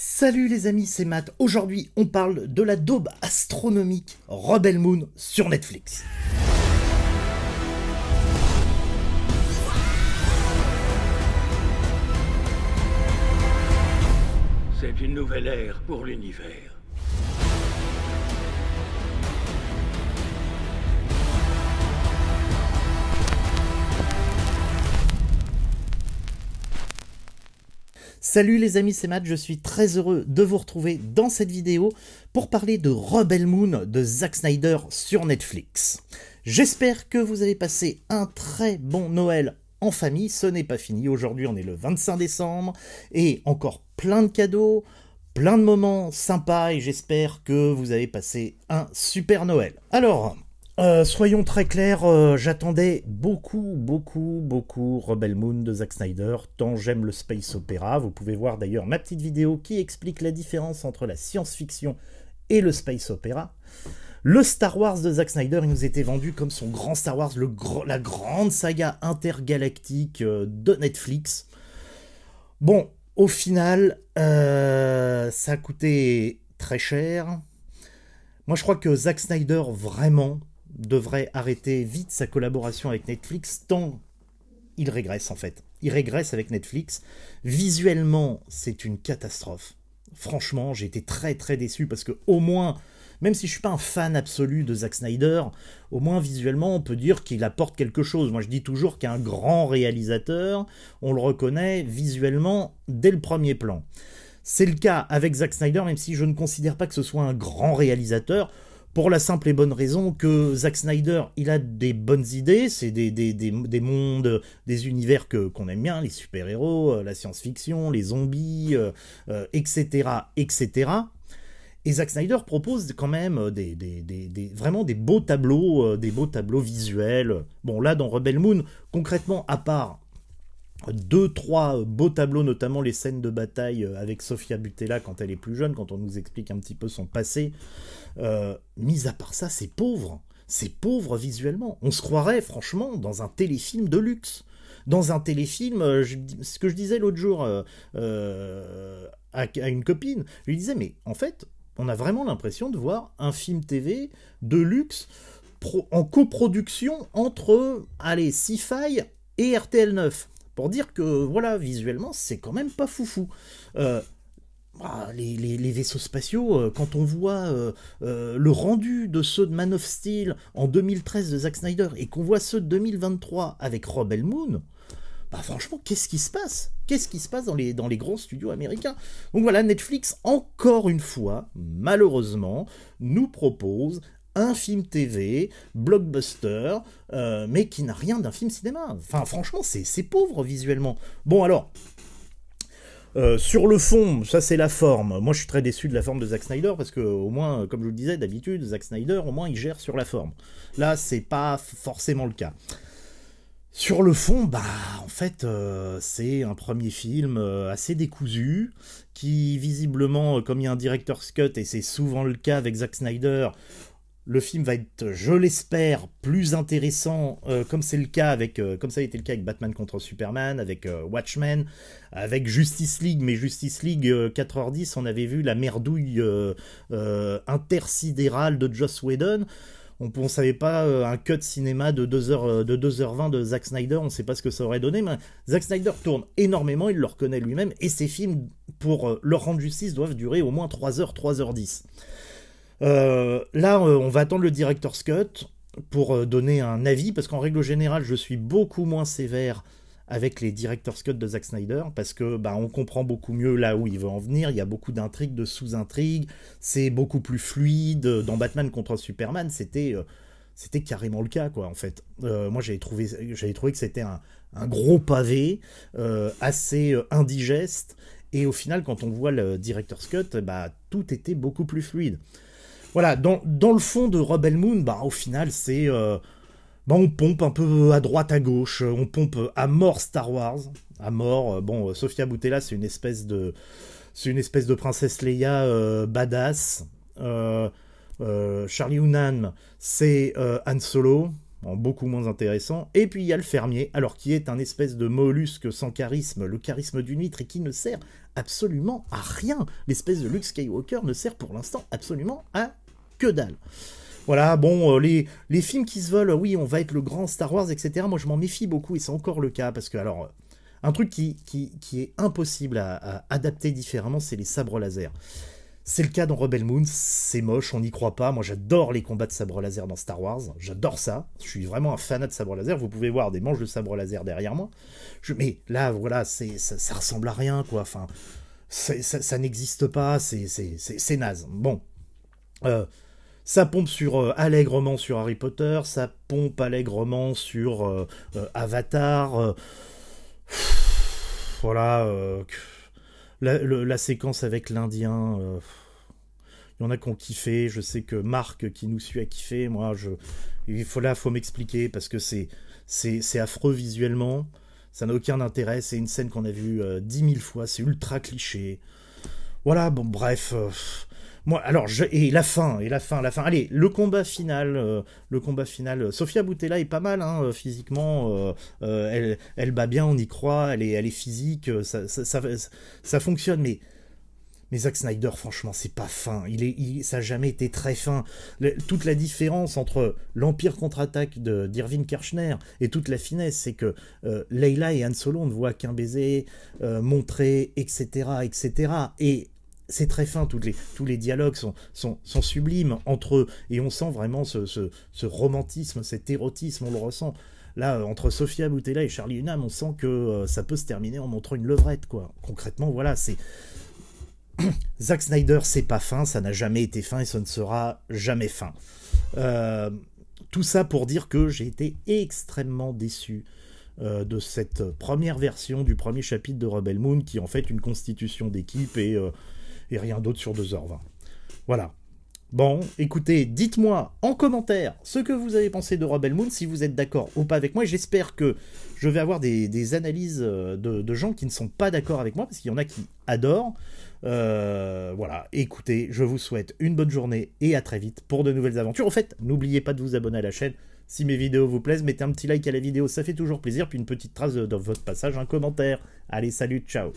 Salut les amis, c'est Matt. Aujourd'hui, on parle de la daube astronomique Rebel Moon sur Netflix. C'est une nouvelle ère pour l'univers. Salut les amis, c'est Matt, je suis très heureux de vous retrouver dans cette vidéo pour parler de Rebel Moon de Zack Snyder sur Netflix. J'espère que vous avez passé un très bon Noël en famille, ce n'est pas fini, aujourd'hui on est le 25 décembre et encore plein de cadeaux, plein de moments sympas et j'espère que vous avez passé un super Noël. Alors, soyons très clairs, j'attendais beaucoup Rebel Moon de Zack Snyder, tant j'aime le space opéra. Vous pouvez voir d'ailleurs ma petite vidéo qui explique la différence entre la science-fiction et le space opéra. Le Star Wars de Zack Snyder, il nous était vendu comme son grand Star Wars, la grande saga intergalactique de Netflix. Bon, au final, ça a coûté très cher. Moi, je crois que Zack Snyder, vraiment, devrait arrêter vite sa collaboration avec Netflix, tant il régresse en fait. Il régresse avec Netflix. Visuellement, c'est une catastrophe. Franchement, j'ai été très déçu parce que au moins, même si je suis pas un fan absolu de Zack Snyder, au moins visuellement, on peut dire qu'il apporte quelque chose. Moi, je dis toujours qu'un grand réalisateur, on le reconnaît visuellement dès le premier plan. C'est le cas avec Zack Snyder, même si je ne considère pas que ce soit un grand réalisateur, pour la simple et bonne raison que Zack Snyder, il a des bonnes idées, c'est des mondes, des univers qu'on aime bien, les super-héros, la science-fiction, les zombies, etc., etc. Et Zack Snyder propose quand même vraiment des beaux tableaux visuels. Bon, là, dans Rebel Moon, concrètement, à part 2-3 beaux tableaux, notamment les scènes de bataille avec Sofia Boutella quand elle est plus jeune, quand on nous explique un petit peu son passé. Mis à part ça, c'est pauvre visuellement. On se croirait franchement dans un téléfilm de luxe. Dans un téléfilm, ce que je disais l'autre jour à une copine, je lui disais, mais en fait, on a vraiment l'impression de voir un film TV de luxe en coproduction entre, allez, Sci-Fi et RTL9. Pour dire que, voilà, visuellement, c'est quand même pas foufou. Les vaisseaux spatiaux, quand on voit le rendu de ceux de Man of Steel en 2013 de Zack Snyder et qu'on voit ceux de 2023 avec Rebel Moon, bah franchement, qu'est-ce qui se passe? Qu'est-ce qui se passe dans les grands studios américains? Donc voilà, Netflix, encore une fois, malheureusement, nous propose un film TV, blockbuster, mais qui n'a rien d'un film cinéma. Enfin, franchement, c'est pauvre visuellement. Bon, alors, sur le fond, ça c'est la forme. Moi, je suis très déçu de la forme de Zack Snyder, parce que, au moins, comme je vous le disais, d'habitude, Zack Snyder, au moins, il gère sur la forme. Là, c'est pas forcément le cas. Sur le fond, bah, en fait, c'est un premier film assez décousu, qui, visiblement, comme il y a un director's cut, et c'est souvent le cas avec Zack Snyder, le film va être, je l'espère, plus intéressant, comme c'est le cas comme ça a été le cas avec Batman contre Superman, avec Watchmen, avec Justice League, mais Justice League 4h10, on avait vu la merdouille intersidérale de Joss Whedon. On savait pas un cut cinéma de 2h20 de Zack Snyder, on sait pas ce que ça aurait donné, mais Zack Snyder tourne énormément, il le reconnaît lui-même, et ses films, pour leur rendre justice, doivent durer au moins 3h, 3h10. Là, on va attendre le director's cut pour donner un avis, parce qu'en règle générale, je suis beaucoup moins sévère avec les director's cut de Zack Snyder, parce que bah, on comprend beaucoup mieux là où il veut en venir, il y a beaucoup d'intrigues, de sous-intrigues, c'est beaucoup plus fluide. Dans Batman contre Superman, c'était carrément le cas, quoi, en fait. Moi, j'avais trouvé que c'était un gros pavé, assez indigeste, et au final, quand on voit le director's cut, bah, tout était beaucoup plus fluide. Voilà, dans le fond de Rebel Moon, bah, au final, c'est... bah, on pompe un peu à droite, à gauche, on pompe à mort Star Wars, à mort. Bon, Sofia Boutella, c'est une espèce de princesse Leia badass. Charlie Hunnam, c'est Han Solo. beaucoup moins intéressant. Et puis il y a le fermier, alors qui est un espèce de mollusque sans charisme, le charisme d'une huître, et qui ne sert absolument à rien. L'espèce de Luke Skywalker ne sert pour l'instant absolument à que dalle. Voilà, bon, les films qui se veulent, oui, on va être le grand Star Wars, etc. Moi, je m'en méfie beaucoup, et c'est encore le cas, parce que, alors, un truc qui est impossible à adapter différemment, c'est les sabres laser. C'est le cas dans Rebel Moon, c'est moche, on n'y croit pas. Moi, j'adore les combats de sabre laser dans Star Wars, j'adore ça. Je suis vraiment un fanat de sabre laser, vous pouvez voir des manches de sabre laser derrière moi. Mais là, voilà, ça ressemble à rien, quoi. Enfin, ça n'existe pas, c'est naze. Bon. Ça pompe allègrement sur Harry Potter, ça pompe allègrement sur Avatar. Voilà. La séquence avec l'Indien. Il y en a qui ont kiffé. Je sais que Marc, qui nous suit, a kiffé. Moi, faut m'expliquer parce que c'est affreux visuellement. Ça n'a aucun intérêt. C'est une scène qu'on a vue 10 000 fois. C'est ultra cliché. Voilà, bon, bref. Moi, alors, et la fin. Allez, le combat final. Sofia Boutella est pas mal, hein, physiquement. Elle bat bien, on y croit. Elle est physique. Ça fonctionne, mais Zack Snyder, franchement, c'est pas fin. Ça a jamais été très fin. Toute la différence entre l'Empire contre-attaque d'Irving Kershner et toute la finesse, c'est que Leila et Han Solo, on ne voit qu'un baiser montré, etc., etc. Et c'est très fin, tous les dialogues sont sublimes entre eux, et on sent vraiment ce romantisme, cet érotisme, on le ressent. Là, entre Sofia Boutella et Charlie Hunnam, on sent que ça peut se terminer en montrant une levrette, quoi. Concrètement, voilà, c'est... Zack Snyder, c'est pas fin, ça n'a jamais été fin, et ça ne sera jamais fin. Tout ça pour dire que j'ai été extrêmement déçu de cette première version du premier chapitre de Rebel Moon, qui est en fait une constitution d'équipe et rien d'autre sur 2h20. Voilà. Bon, écoutez, dites-moi en commentaire ce que vous avez pensé de Rebel Moon, si vous êtes d'accord ou pas avec moi, et j'espère que je vais avoir des analyses de gens qui ne sont pas d'accord avec moi, parce qu'il y en a qui adorent. Voilà, écoutez, je vous souhaite une bonne journée, et à très vite pour de nouvelles aventures. Au fait, n'oubliez pas de vous abonner à la chaîne. Si mes vidéos vous plaisent, mettez un petit like à la vidéo, ça fait toujours plaisir, puis une petite trace de votre passage, un commentaire. Allez, salut, ciao.